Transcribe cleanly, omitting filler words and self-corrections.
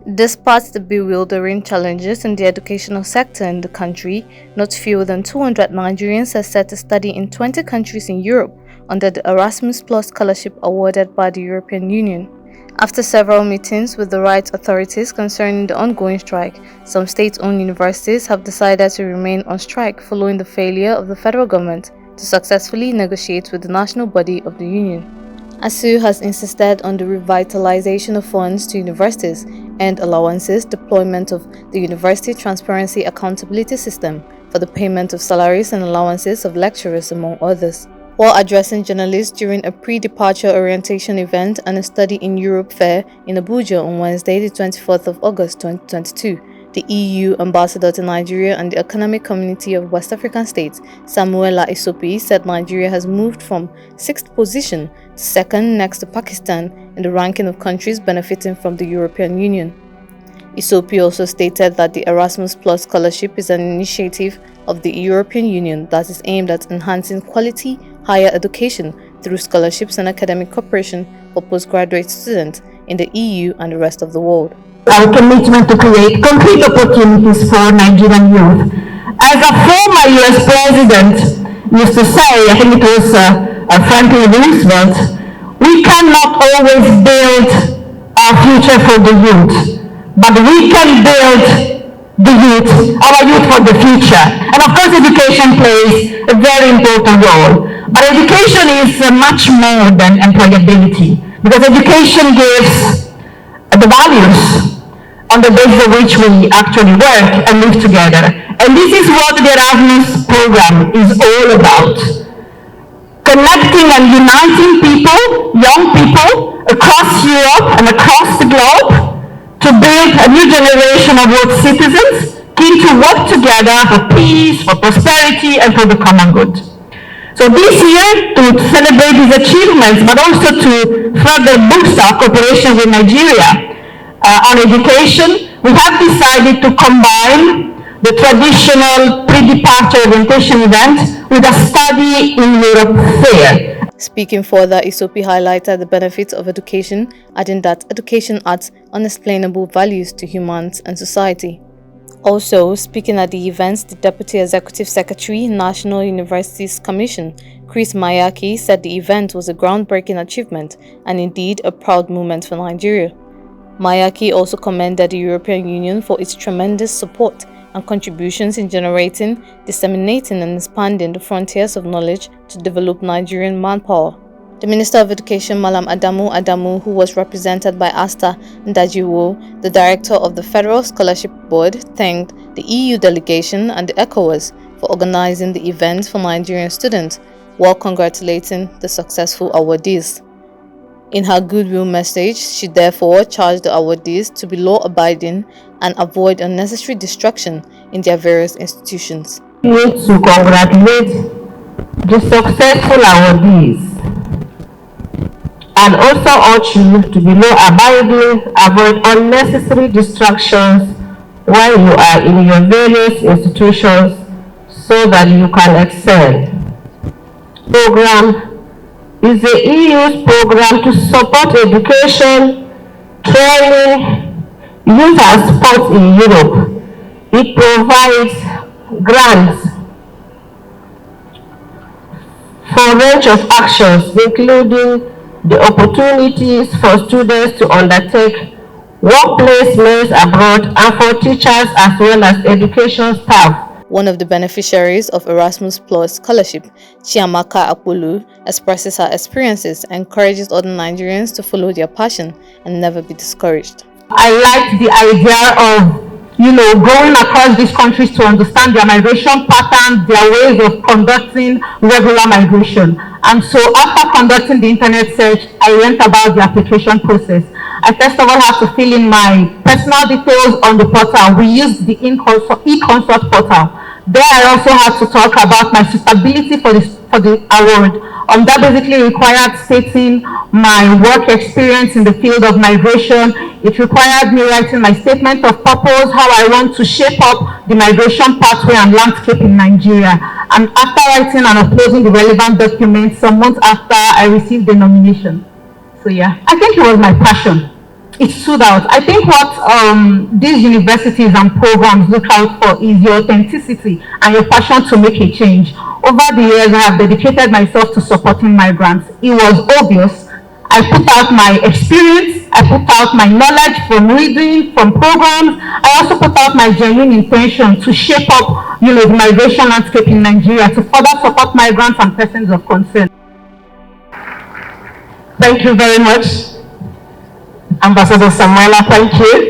Despite the bewildering challenges in the educational sector in the country, not fewer than 200 Nigerians are set to study in 20 countries in Europe under the Erasmus Plus scholarship awarded by the European Union. After several meetings with the rights authorities concerning the ongoing strike, some state-owned universities have decided to remain on strike following the failure of the federal government to successfully negotiate with the national body of the union. ASUU has insisted on the revitalization of funds to universities and allowances, deployment of the University Transparency Accountability System for the payment of salaries and allowances of lecturers, among others. While addressing journalists during a pre-departure orientation event and a Study in Europe fair in Abuja on Wednesday, the 24th of August 2022, the EU ambassador to Nigeria and the Economic Community of West African States, Samuela Isopi, said Nigeria has moved from 6th position to 2nd next to Pakistan in the ranking of countries benefiting from the European Union. Isopi also stated that the Erasmus Plus scholarship is an initiative of the European Union that is aimed at enhancing quality higher education through scholarships and academic cooperation for postgraduate students in the EU and the rest of the world. Our commitment to create concrete opportunities for Nigerian youth. As a former US president used to say, I think it was Franklin Roosevelt, we cannot always build our future for the youth, but we can build our youth for the future. And of course, education plays a very important role. But education is much more than employability, because education gives the values on the basis of which we actually work and live together. And this is what the Erasmus program is all about. Connecting and uniting people, young people, across Europe and across the globe to build a new generation of world citizens keen to work together for peace, for prosperity, and for the common good. So this year, to celebrate these achievements, but also to further boost our cooperation with Nigeria on education, we have decided to combine the traditional pre-departure orientation event with a Study in Europe fair. Speaking further, Isopi highlighted the benefits of education, adding that education adds unexplainable values to humans and society. Also, speaking at the event, the Deputy Executive Secretary, National Universities Commission, Chris Mayaki, said the event was a groundbreaking achievement and indeed a proud moment for Nigeria. Mayaki also commended the European Union for its tremendous support and contributions in generating, disseminating and expanding the frontiers of knowledge to develop Nigerian manpower. The Minister of Education, Malam Adamu, who was represented by Asta Ndajiwo, the Director of the Federal Scholarship Board, thanked the EU delegation and the ECOWAS for organizing the event for Nigerian students, while congratulating the successful awardees. In her goodwill message, she therefore charged the awardees to be law-abiding and avoid unnecessary distraction in their various institutions. We need to congratulate the successful awardees and also urge you to be law-abiding, avoid unnecessary distractions while you are in your various institutions so that you can excel. Program is the EU's program to support education, training, youth and sports in Europe. It provides grants for a range of actions, including the opportunities for students to undertake work placements abroad and for teachers as well as education staff. One of the beneficiaries of Erasmus Plus scholarship, Chiamaka Akpolu, expresses her experiences and encourages other Nigerians to follow their passion and never be discouraged. I like the idea of, going across these countries to understand their migration patterns, their ways of conducting regular migration. And so after conducting the internet search, I went about the application process. I first of all have to fill in my personal details on the portal. We used the e-consult portal. There I also had to talk about my suitability for the award. That basically required stating my work experience in the field of migration. It required me writing my statement of purpose, how I want to shape up the migration pathway and landscape in Nigeria. And after writing and uploading the relevant documents, some months after, I received the nomination. So yeah, I think it was my passion. it stood out. I think what these universities and programs look out for is your authenticity and your passion to make a change. Over the years, I have dedicated myself to supporting migrants. It was obvious. I put out my experience, I put out my knowledge from reading, from programs. I also put out my genuine intention to shape up, the migration landscape in Nigeria to further support migrants and persons of concern. Thank you very much, Ambassador Samuela. Thank you.